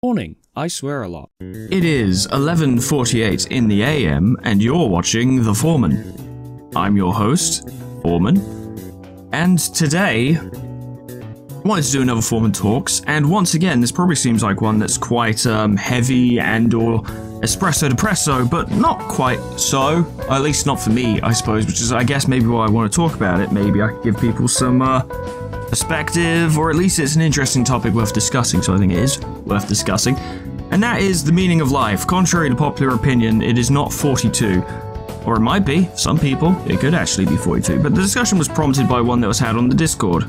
Morning, I swear a lot. It is 11:48 in the AM, and you're watching The Foreman. I'm your host, Foreman, and today I wanted to do another Foreman Talks, and once again, this probably seems like one that's quite heavy and/or espresso depresso, but not quite so, at least not for me, I suppose, which is, I guess, maybe why I want to talk about it. Maybe I could give people some perspective, or at least it's an interesting topic worth discussing, so I think it is worth discussing. And that is the meaning of life. Contrary to popular opinion, it is not 42. Or it might be. Some people, it could actually be 42. But the discussion was prompted by one that was had on the Discord.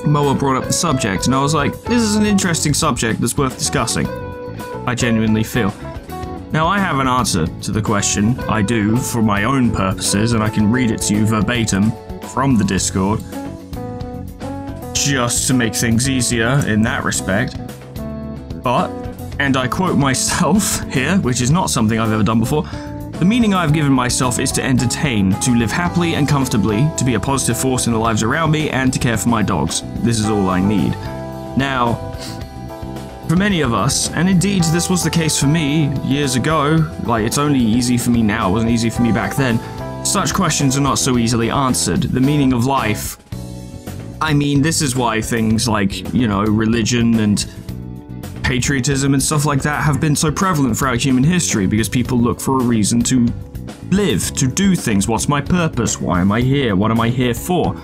Moa brought up the subject, and I was like, this is an interesting subject that's worth discussing. I genuinely feel. Now, I have an answer to the question. I do, for my own purposes, and I can read it to you verbatim from the Discord, just to make things easier in that respect. But, and I quote myself here, which is not something I've ever done before, the meaning I've given myself is to entertain, to live happily and comfortably, to be a positive force in the lives around me, and to care for my dogs. This is all I need. Now, for many of us, and indeed this was the case for me years ago, like it's only easy for me now, it wasn't easy for me back then, such questions are not so easily answered. The meaning of life, I mean, this is why things like, you know, religion and patriotism and stuff like that have been so prevalent throughout human history, because people look for a reason to live, to do things. What's my purpose? Why am I here? What am I here for?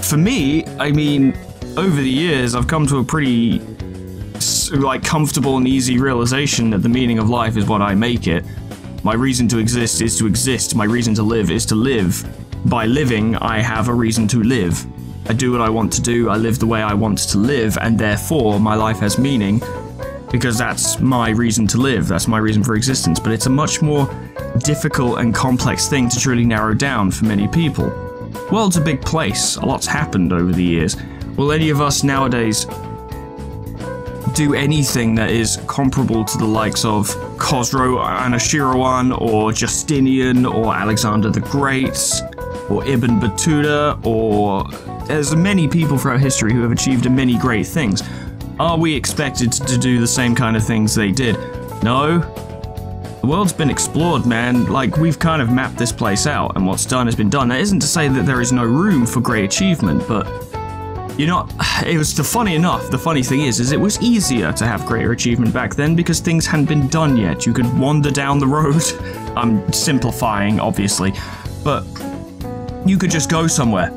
For me, I mean, over the years, I've come to a pretty, like, comfortable and easy realization that the meaning of life is what I make it. My reason to exist is to exist. My reason to live is to live. By living, I have a reason to live. I do what I want to do, I live the way I want to live, and therefore my life has meaning, because that's my reason to live, that's my reason for existence. But it's a much more difficult and complex thing to truly narrow down for many people. World's a big place, a lot's happened over the years. Will any of us nowadays do anything that is comparable to the likes of Khosrow Anushirwan, or Justinian, or Alexander the Great, or Ibn Battuta, or there's many people throughout history who have achieved many great things? Are we expected to do the same kind of things they did? No. The world's been explored, man. Like, we've kind of mapped this place out, and what's done has been done. That isn't to say that there is no room for great achievement, but you know, it was funny enough, the funny thing is it was easier to have greater achievement back then because things hadn't been done yet. You could wander down the road. I'm simplifying, obviously, but you could just go somewhere,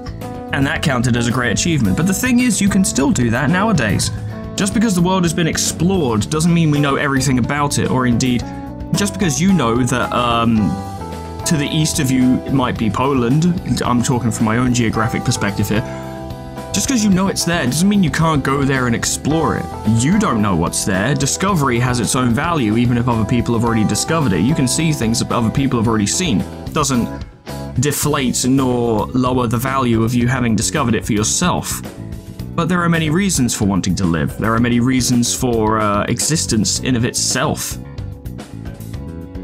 and that counted as a great achievement. But the thing is, you can still do that nowadays. Just because the world has been explored doesn't mean we know everything about it, or indeed, just because you know that to the east of you it might be Poland, I'm talking from my own geographic perspective here, just because you know it's there doesn't mean you can't go there and explore it. You don't know what's there. Discovery has its own value, even if other people have already discovered it. You can see things that other people have already seen. It doesn't deflate nor lower the value of you having discovered it for yourself. But there are many reasons for wanting to live. There are many reasons for existence in of itself.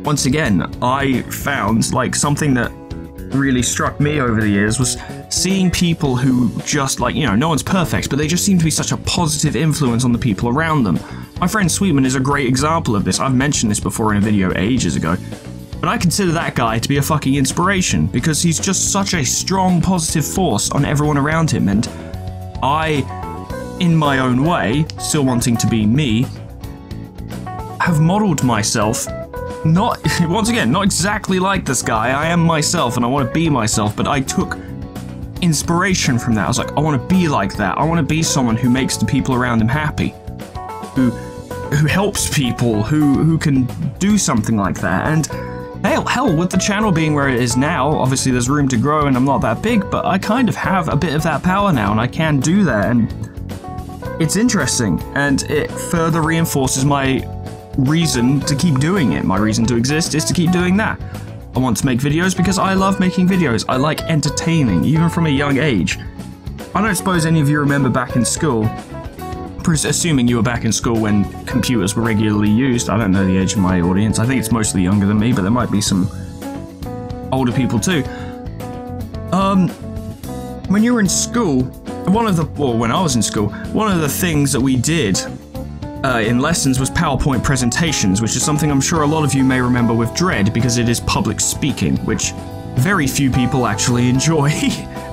Once again, I found, like, something that really struck me over the years was seeing people who just, like, you know, no one's perfect, but they just seem to be such a positive influence on the people around them. My friend Sweetman is a great example of this. I've mentioned this before in a video ages ago. But I consider that guy to be a fucking inspiration, because he's just such a strong, positive force on everyone around him, and I, in my own way, still wanting to be me, have modeled myself, not, once again, not exactly like this guy. I am myself, and I want to be myself, but I took inspiration from that. I was like, I want to be like that. I want to be someone who makes the people around him happy, who helps people, who can do something like that. And hell, with the channel being where it is now, obviously there's room to grow and I'm not that big, but I kind of have a bit of that power now and I can do that, and it's interesting, and it further reinforces my reason to keep doing it. My reason to exist is to keep doing that. I want to make videos because I love making videos. I like entertaining, even from a young age. I don't suppose any of you remember back in school, assuming you were back in school when computers were regularly used. I don't know the age of my audience. I think it's mostly younger than me, but there might be some older people too. When you were in school, when I was in school, one of the things that we did in lessons was PowerPoint presentations, which is something I'm sure a lot of you may remember with dread because it is public speaking, which very few people actually enjoy,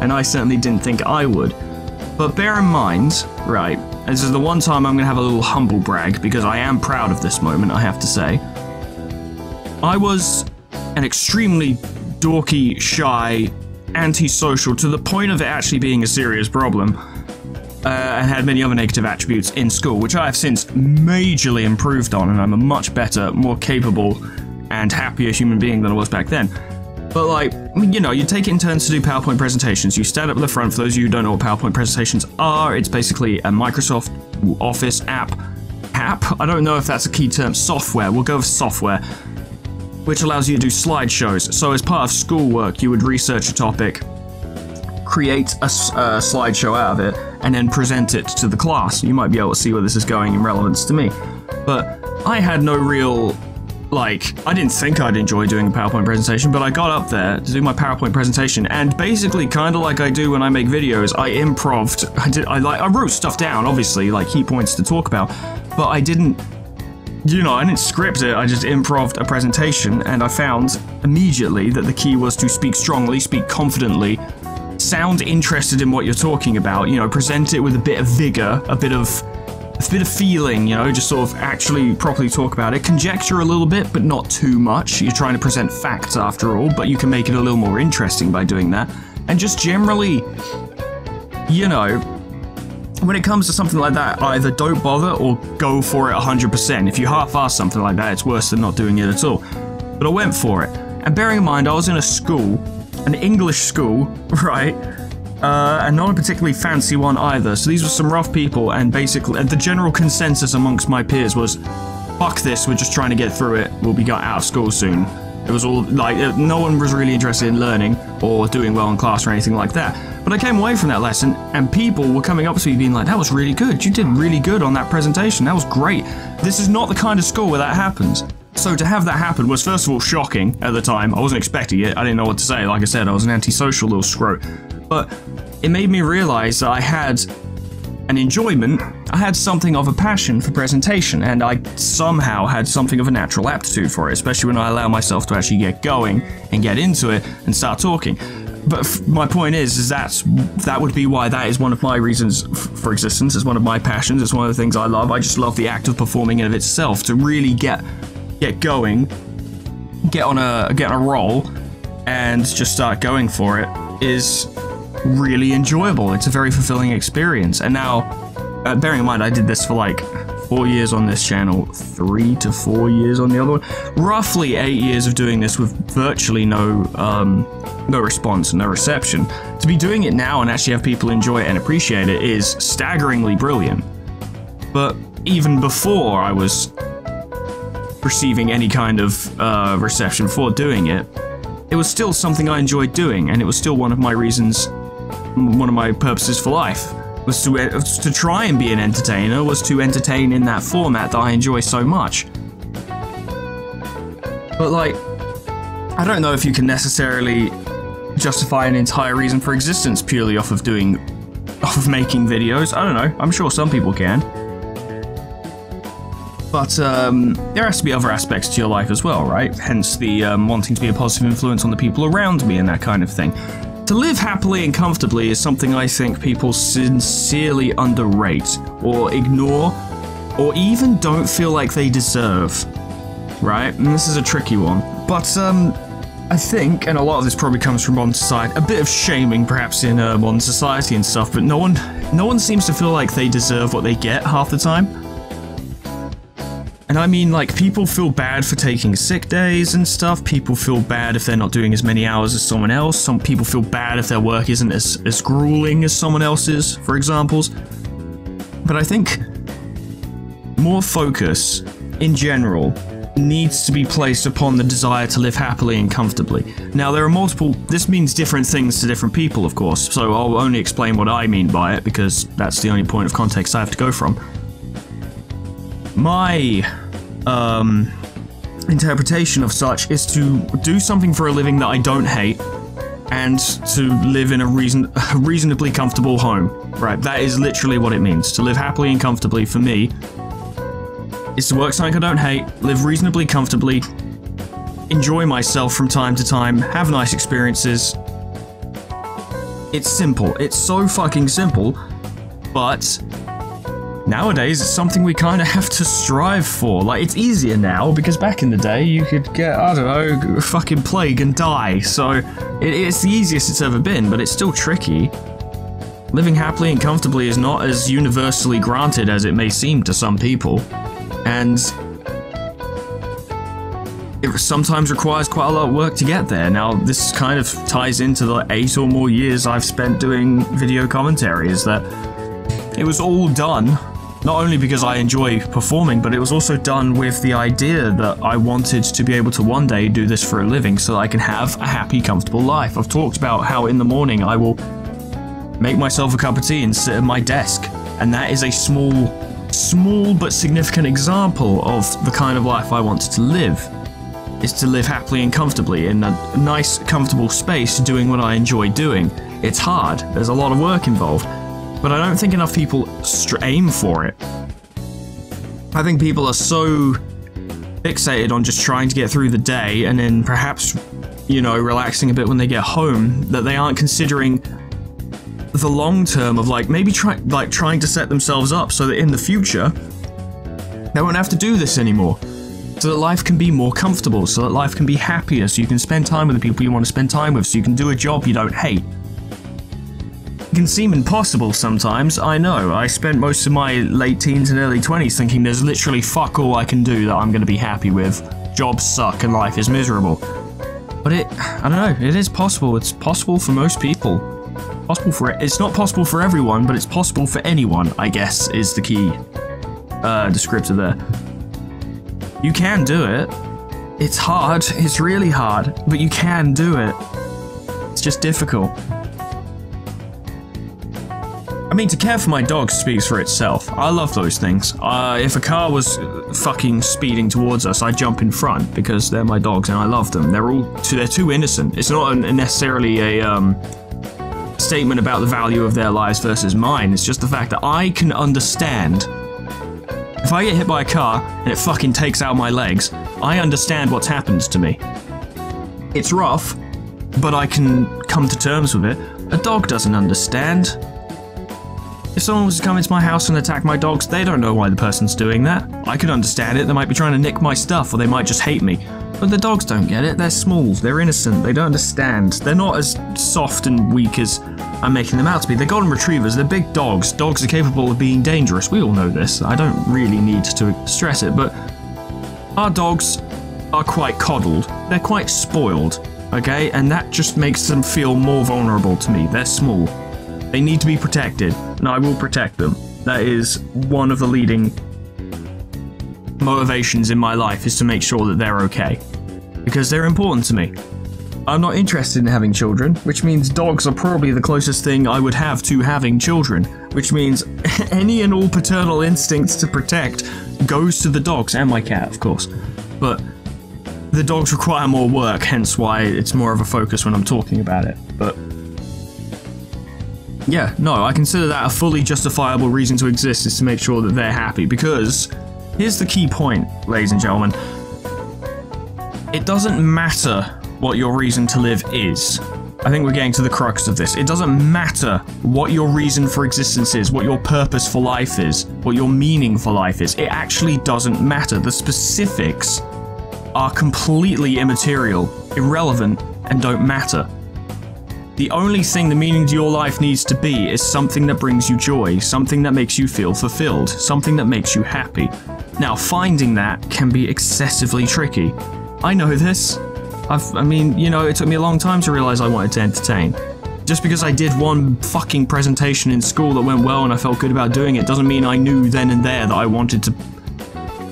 and I certainly didn't think I would. But bear in mind, right, this is the one time I'm going to have a little humble brag, because I am proud of this moment, I have to say. I was an extremely dorky, shy, antisocial, to the point of it actually being a serious problem, and had many other negative attributes in school, which I have since majorly improved on, and I'm a much better, more capable, and happier human being than I was back then. But like, you know, you take it in turns to do PowerPoint presentations. You stand up at the front. For those of you who don't know what PowerPoint presentations are, it's basically a Microsoft Office app. I don't know if that's a key term. Software. We'll go with software, which allows you to do slideshows. So as part of schoolwork, you would research a topic, create a slideshow out of it, and then present it to the class. You might be able to see where this is going in relevance to me. But I had no real... Like, I didn't think I'd enjoy doing a PowerPoint presentation, but I got up there to do my PowerPoint presentation, and basically, kind of like I do when I make videos, I improv'd. I wrote stuff down, obviously, like key points to talk about, but I didn't, you know, I didn't script it, I just improv'd a presentation, and I found immediately that the key was to speak strongly, speak confidently, sound interested in what you're talking about, you know, present it with a bit of vigor, a bit of feeling, you know, just sort of actually properly talk about it. Conjecture a little bit, but not too much. You're trying to present facts after all, but you can make it a little more interesting by doing that. And just generally, you know, when it comes to something like that, either don't bother or go for it 100%. If you half-ass something like that, it's worse than not doing it at all. But I went for it. And bearing in mind, I was in a school, an English school, right? And not a particularly fancy one either, so these were some rough people, and basically the general consensus amongst my peers was, fuck this, we're just trying to get through it, we'll be got out of school soon. It was all, like, no one was really interested in learning, or doing well in class or anything like that. But I came away from that lesson, and people were coming up to me being like, that was really good, you did really good on that presentation, that was great. This is not the kind of school where that happens. So to have that happen was first of all shocking at the time. I wasn't expecting it, I didn't know what to say, like I said, I was an antisocial little scrote. But it made me realize that I had an enjoyment, I had something of a passion for presentation, and I somehow had something of a natural aptitude for it, especially when I allow myself to actually get going and get into it and start talking. But my point is that would be why that is one of my reasons for existence, it's one of my passions, it's one of the things I love. I just love the act of performing in of itself, to really get going, get on a roll, and just start going for it is really enjoyable. It's a very fulfilling experience. And now, bearing in mind I did this for like 4 years on this channel, 3 to 4 years on the other one, roughly 8 years of doing this with virtually no response and no reception. To be doing it now and actually have people enjoy it and appreciate it is staggeringly brilliant. But even before I was receiving any kind of reception for doing it, it was still something I enjoyed doing, and it was still one of my reasons, one of my purposes for life, was to try and be an entertainer, was to entertain in that format that I enjoy so much. But like, I don't know if you can necessarily justify an entire reason for existence purely off of making videos. I don't know, I'm sure some people can. But there has to be other aspects to your life as well, right? Hence the wanting to be a positive influence on the people around me and that kind of thing. To live happily and comfortably is something I think people sincerely underrate, or ignore, or even don't feel like they deserve, right? And this is a tricky one. But I think, and a lot of this probably comes from modern society, a bit of shaming perhaps in modern society and stuff, but no one seems to feel like they deserve what they get half the time. And I mean, like, people feel bad for taking sick days and stuff, people feel bad if they're not doing as many hours as someone else, some people feel bad if their work isn't as grueling as someone else's, for examples. But I think more focus, in general, needs to be placed upon the desire to live happily and comfortably. Now, there are multiple, this means different things to different people, of course, so I'll only explain what I mean by it, because that's the only point of context I have to go from. My interpretation of such is to do something for a living that I don't hate, and to live in a reasonably comfortable home. Right, that is literally what it means. To live happily and comfortably, for me, is to work something I don't hate, live reasonably comfortably, enjoy myself from time to time, have nice experiences. It's simple. It's so fucking simple, but nowadays it's something we kind of have to strive for. Like, it's easier now, because back in the day you could get, I don't know, a fucking plague and die, so it's the easiest it's ever been, but it's still tricky. Living happily and comfortably is not as universally granted as it may seem to some people, and it sometimes requires quite a lot of work to get there. Now, this kind of ties into the 8 or more years I've spent doing video commentary, is that it was all done, not only because I enjoy performing, but it was also done with the idea that I wanted to be able to one day do this for a living so that I can have a happy, comfortable life. I've talked about how in the morning I will make myself a cup of tea and sit at my desk, and that is a small but significant example of the kind of life I wanted to live. Is to live happily and comfortably in a nice, comfortable space doing what I enjoy doing. It's hard, there's a lot of work involved, but I don't think enough people aim for it. I think people are so fixated on just trying to get through the day and then perhaps, you know, relaxing a bit when they get home, that they aren't considering the long term of maybe trying to set themselves up so that in the future they won't have to do this anymore. So that life can be more comfortable, so that life can be happier, so you can spend time with the people you want to spend time with, so you can do a job you don't hate. It can seem impossible sometimes, I know. I spent most of my late teens and early 20s thinking there's literally fuck all I can do that I'm going to be happy with. Jobs suck and life is miserable. But I don't know, it is possible. It's possible for most people. It's not possible for everyone, but it's possible for anyone, I guess, is the key descriptor there. You can do it. It's hard, it's really hard, but you can do it. It's just difficult. I mean, to care for my dogs speaks for itself. I love those things. If a car was fucking speeding towards us, I'd jump in front because they're my dogs and I love them. They're too innocent. It's not necessarily a statement about the value of their lives versus mine. It's just the fact that I can understand. If I get hit by a car and it fucking takes out my legs, I understand what's happened to me. It's rough, but I can come to terms with it. A dog doesn't understand. If someone was to come into my house and attack my dogs, they don't know why the person's doing that. I could understand it, they might be trying to nick my stuff, or they might just hate me. But the dogs don't get it, they're small, they're innocent, they don't understand. They're not as soft and weak as I'm making them out to be. They're golden retrievers, they're big dogs. Dogs are capable of being dangerous, we all know this. I don't really need to stress it, but our dogs are quite coddled. They're quite spoiled, okay? And that just makes them feel more vulnerable to me. They're small. They need to be protected, and I will protect them. That is one of the leading motivations in my life, is to make sure that they're okay. Because they're important to me. I'm not interested in having children, which means dogs are probably the closest thing I would have to having children, which means any and all paternal instincts to protect goes to the dogs, and my cat, of course. But the dogs require more work, hence why it's more of a focus when I'm talking about it. But yeah, no, I consider that a fully justifiable reason to exist, is to make sure that they're happy, because here's the key point, ladies and gentlemen. It doesn't matter what your reason to live is. I think we're getting to the crux of this. It doesn't matter what your reason for existence is, what your purpose for life is, what your meaning for life is. It actually doesn't matter. The specifics are completely immaterial, irrelevant, and don't matter. The only thing the meaning to your life needs to be is something that brings you joy, something that makes you feel fulfilled, something that makes you happy. Now, finding that can be excessively tricky. I know this. I mean, you know, it took me a long time to realize I wanted to entertain. Just because I did one fucking presentation in school that went well and I felt good about doing it doesn't mean I knew then and there that I wanted to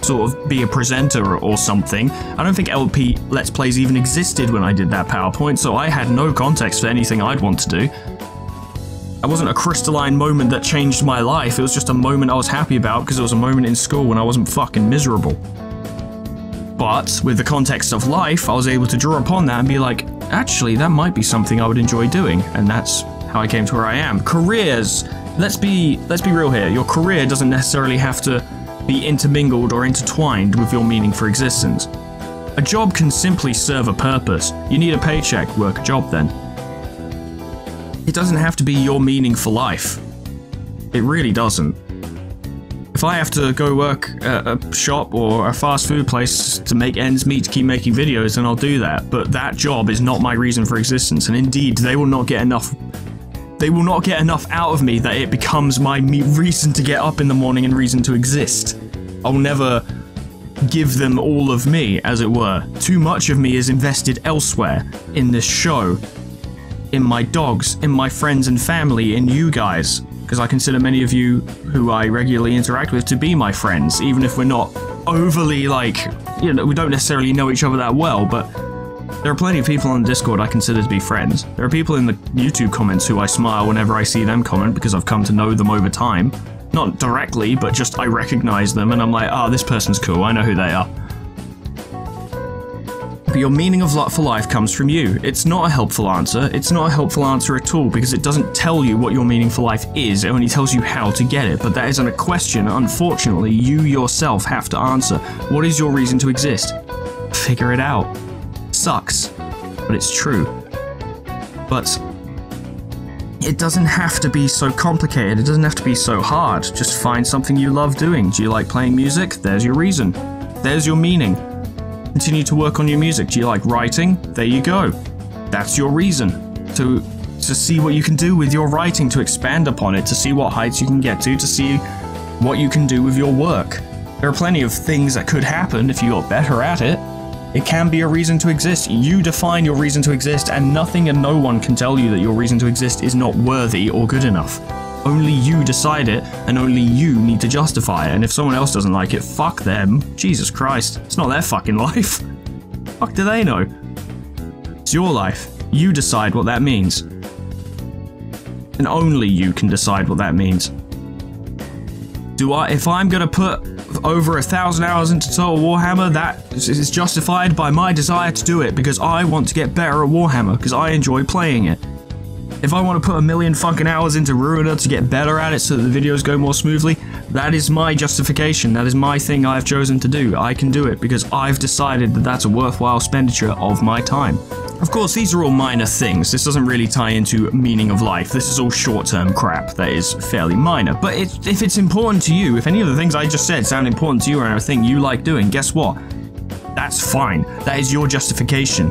sort of be a presenter or something. I don't think LP Let's Plays even existed when I did that PowerPoint, so I had no context for anything I'd want to do. It wasn't a crystalline moment that changed my life, it was just a moment I was happy about because it was a moment in school when I wasn't fucking miserable. But with the context of life, I was able to draw upon that and be like, actually, that might be something I would enjoy doing, and that's how I came to where I am. Careers, let's be real here. Your career doesn't necessarily have to be intermingled or intertwined with your meaning for existence. A job can simply serve a purpose. You need a paycheck, work a job then. It doesn't have to be your meaning for life. It really doesn't. If I have to go work at a shop or a fast food place to make ends meet to keep making videos, then I'll do that. But that job is not my reason for existence, and indeed, they will not get enough out of me that it becomes my reason to get up in the morning and reason to exist. I'll never give them all of me, as it were. Too much of me is invested elsewhere, in this show, in my dogs, in my friends and family, in you guys. Because I consider many of you who I regularly interact with to be my friends, even if we're not overly, like, you know, we don't necessarily know each other that well, but there are plenty of people on Discord I consider to be friends. There are people in the YouTube comments who I smile whenever I see them comment because I've come to know them over time. Not directly, but just I recognize them and I'm like, ah, this person's cool, I know who they are. But your meaning of for life comes from you. It's not a helpful answer. It's not a helpful answer at all because it doesn't tell you what your meaning for life is. It only tells you how to get it. But that isn't a question, unfortunately, you yourself have to answer. What is your reason to exist? Figure it out. Sucks, but it's true. But it doesn't have to be so complicated. It doesn't have to be so hard. Just find something you love doing. Do you like playing music? There's your reason. There's your meaning. Continue to work on your music. Do you like writing? There you go. That's your reason to see what you can do with your writing, to expand upon it, to see what heights you can get to see what you can do with your work. There are plenty of things that could happen if you got better at it. It can be a reason to exist. You define your reason to exist, and nothing and no one can tell you that your reason to exist is not worthy or good enough. Only you decide it, and only you need to justify it, and if someone else doesn't like it, fuck them. Jesus Christ, it's not their fucking life. Fuck do they know? It's your life. You decide what that means. And only you can decide what that means. If I'm gonna put over 1,000 hours into Total Warhammer, that is justified by my desire to do it because I want to get better at Warhammer, because I enjoy playing it. If I want to put 1,000,000 fucking hours into Ruiner to get better at it so that the videos go more smoothly, that is my justification. That is my thing I've chosen to do. I can do it because I've decided that that's a worthwhile expenditure of my time. Of course, these are all minor things. This doesn't really tie into meaning of life. This is all short-term crap that is fairly minor. But if it's important to you, if any of the things I just said sound important to you and are a thing you like doing, guess what? That's fine. That is your justification.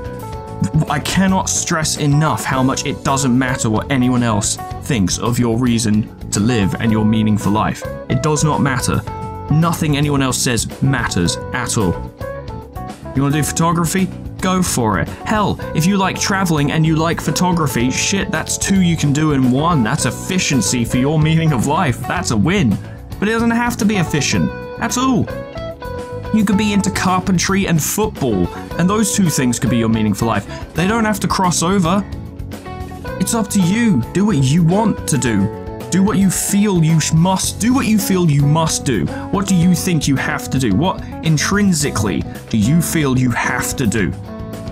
I cannot stress enough how much it doesn't matter what anyone else thinks of your reason to live and your meaning for life. It does not matter. Nothing anyone else says matters at all. You want to do photography? Go for it. Hell, if you like traveling and you like photography, shit, that's 2 you can do in 1. That's efficiency for your meaning of life. That's a win. But it doesn't have to be efficient at all. You could be into carpentry and football, and those 2 things could be your meaning for life. They don't have to cross over. It's up to you. Do what you want to do. Do what you feel you must do. What you feel you must do. What do you think you have to do? What intrinsically do you feel you have to do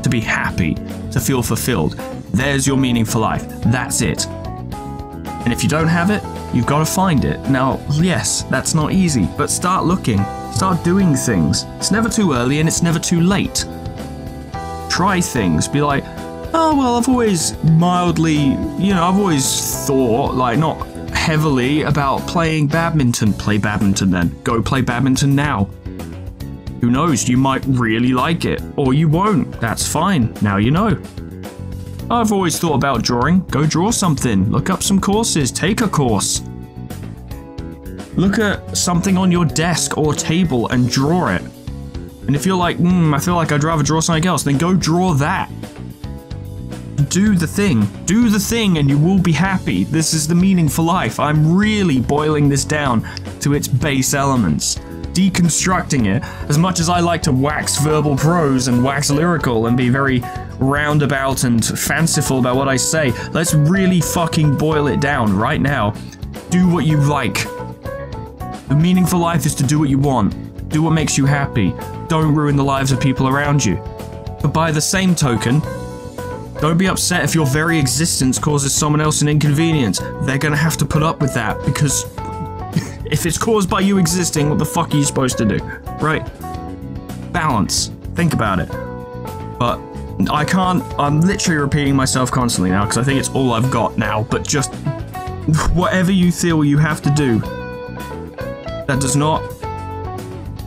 to be happy, to feel fulfilled? There's your meaning for life. That's it. And if you don't have it, you've got to find it. Now, yes, that's not easy, but start looking. Start doing things. It's never too early and it's never too late. Try things. Be like, oh, well, I've always mildly, I've always thought, like, not heavily about playing badminton. Play badminton then. Go play badminton now. Who knows, you might really like it, or you won't. That's fine. Now you know. I've always thought about drawing. Go draw something. Look up some courses. Take a course. Look at something on your desk or table and draw it. And if you're like, I feel like I'd rather draw something else, then go draw that. Do the thing. Do the thing and you will be happy. This is the meaning for life. I'm really boiling this down to its base elements. Deconstructing it. As much as I like to wax verbal prose and wax lyrical and be very roundabout and fanciful about what I say, let's really fucking boil it down right now. Do what you like. The meaning for life is to do what you want. Do what makes you happy. Don't ruin the lives of people around you. But by the same token, don't be upset if your very existence causes someone else an inconvenience. They're gonna have to put up with that because If it's caused by you existing, what the fuck are you supposed to do? Right? Balance. Think about it. But I can't, I'm literally repeating myself constantly now because I think it's all I've got now, but just whatever you feel you have to do that does not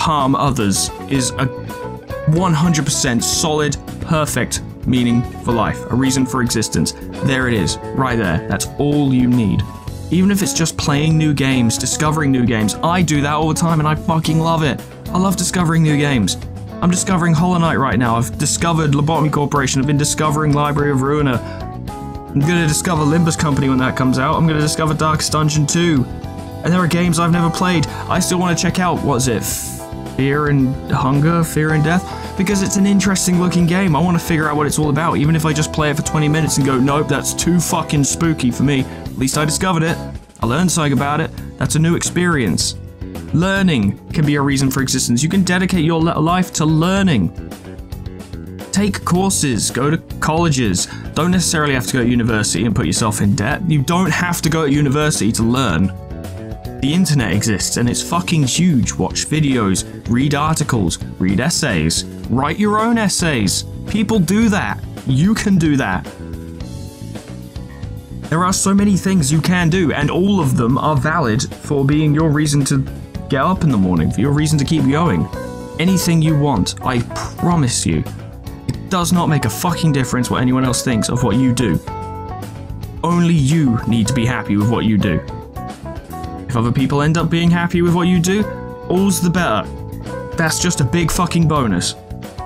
harm others is a 100% solid, perfect meaning for life, a reason for existence. There it is, right there. That's all you need. Even if it's just playing new games, discovering new games. I do that all the time and I fucking love it. I love discovering new games. I'm discovering Hollow Knight right now. I've discovered Lobotomy Corporation. I've been discovering Library of Ruina. I'm gonna discover Limbus Company when that comes out. I'm gonna discover Darkest Dungeon 2. And there are games I've never played. I still want to check out, what is it? Fear and Hunger? Fear and Death? Because it's an interesting looking game. I want to figure out what it's all about, even if I just play it for 20 minutes and go, nope, that's too fucking spooky for me. At least I discovered it. I learned something about it. That's a new experience. Learning can be a reason for existence. You can dedicate your life to learning. Take courses, go to colleges. Don't necessarily have to go to university and put yourself in debt. You don't have to go to university to learn. The internet exists and it's fucking huge. Watch videos, read articles, read essays, write your own essays. People do that. You can do that. There are so many things you can do, and all of them are valid for being your reason to get up in the morning, for your reason to keep going. Anything you want, I promise you. It does not make a fucking difference what anyone else thinks of what you do. Only you need to be happy with what you do. If other people end up being happy with what you do, all's the better. That's just a big fucking bonus.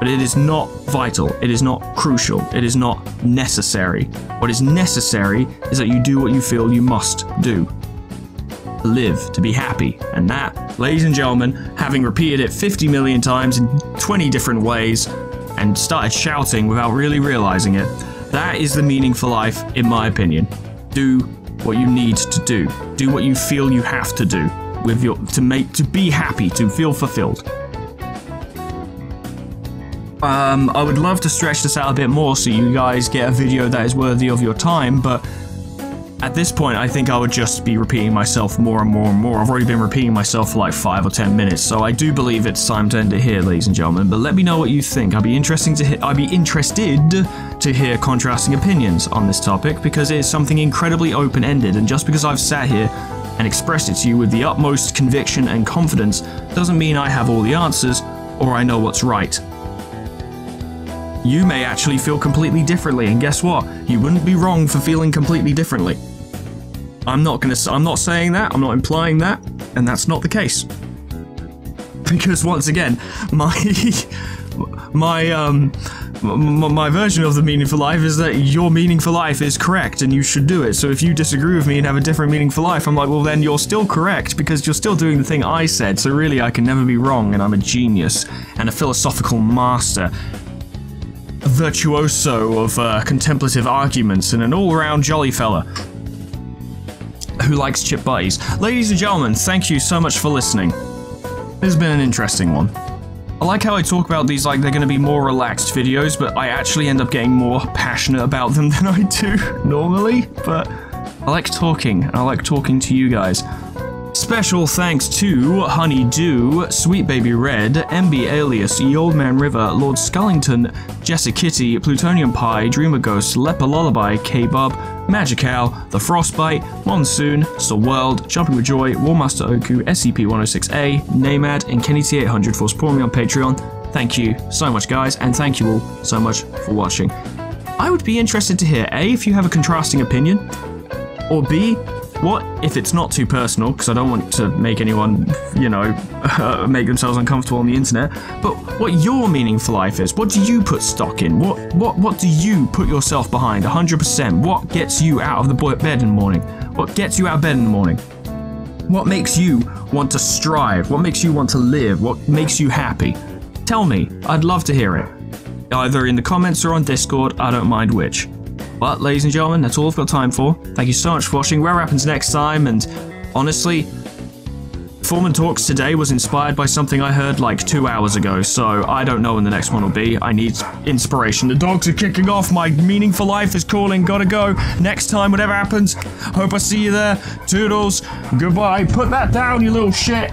But it is not vital, it is not crucial, it is not necessary. What is necessary is that you do what you feel you must do. To live, to be happy. And that, ladies and gentlemen, having repeated it 50 million times in 20 different ways, and started shouting without really realizing it, that is the meaning for life, in my opinion. Do what you need to do. Do what you feel you have to do with to be happy, to feel fulfilled. I would love to stretch this out a bit more so you guys get a video that is worthy of your time, but at this point I think I would just be repeating myself more and more and more. I've already been repeating myself for like 5 or 10 minutes, so I do believe it's time to end it here, ladies and gentlemen. But let me know what you think. I'd be interested to hear contrasting opinions on this topic, because it is something incredibly open-ended, and just because I've sat here and expressed it to you with the utmost conviction and confidence doesn't mean I have all the answers or I know what's right. You may actually feel completely differently, and guess what? You wouldn't be wrong for feeling completely differently. I'm not saying that, I'm not implying that, and that's not the case. Because once again, my version of the meaning for life is that your meaning for life is correct and you should do it. So if you disagree with me and have a different meaning for life, I'm like, well then you're still correct because you're still doing the thing I said. So really I can never be wrong, and I'm a genius and a philosophical master. A virtuoso of contemplative arguments and an all-around jolly fella who likes chip butties. Ladies and gentlemen, thank you so much for listening. This has been an interesting one. I like how I talk about these like they're going to be more relaxed videos, but I actually end up getting more passionate about them than I do normally. But I like talking, and I like talking to you guys. Special thanks to Honeydew, Sweet Baby Red, MB Alias, Ye Old Man River, Lord Scullington, Jessa Kitty, Plutonium Pie, Dreamer Ghost, Leper Lullaby, K-Bob, Magical, The Frostbite, Monsoon, Sir World, Jumping with Joy, Warmaster Oku, SCP-106A, Namad, and Kenny T800 for supporting me on Patreon. Thank you so much, guys, and thank you all so much for watching. I would be interested to hear, A, if you have a contrasting opinion, or B, what if it's not too personal, because I don't want to make anyone, you know, make themselves uncomfortable on the internet, but what your meaning for life is. What do you put stock in? What do you put yourself behind 100%? What gets you out of the bed in the morning? What gets you out of bed in the morning? What makes you want to strive? What makes you want to live? What makes you happy? Tell me. I'd love to hear it. Either in the comments or on Discord, I don't mind which. But, ladies and gentlemen, that's all I've got time for. Thank you so much for watching. Where happens next time, and honestly, Foreman Talks today was inspired by something I heard like 2 hours ago, so I don't know when the next one will be. I need inspiration. The dogs are kicking off. My meaningful life is calling. Gotta go. Next time, whatever happens, hope I see you there. Toodles. Goodbye. Put that down, you little shit.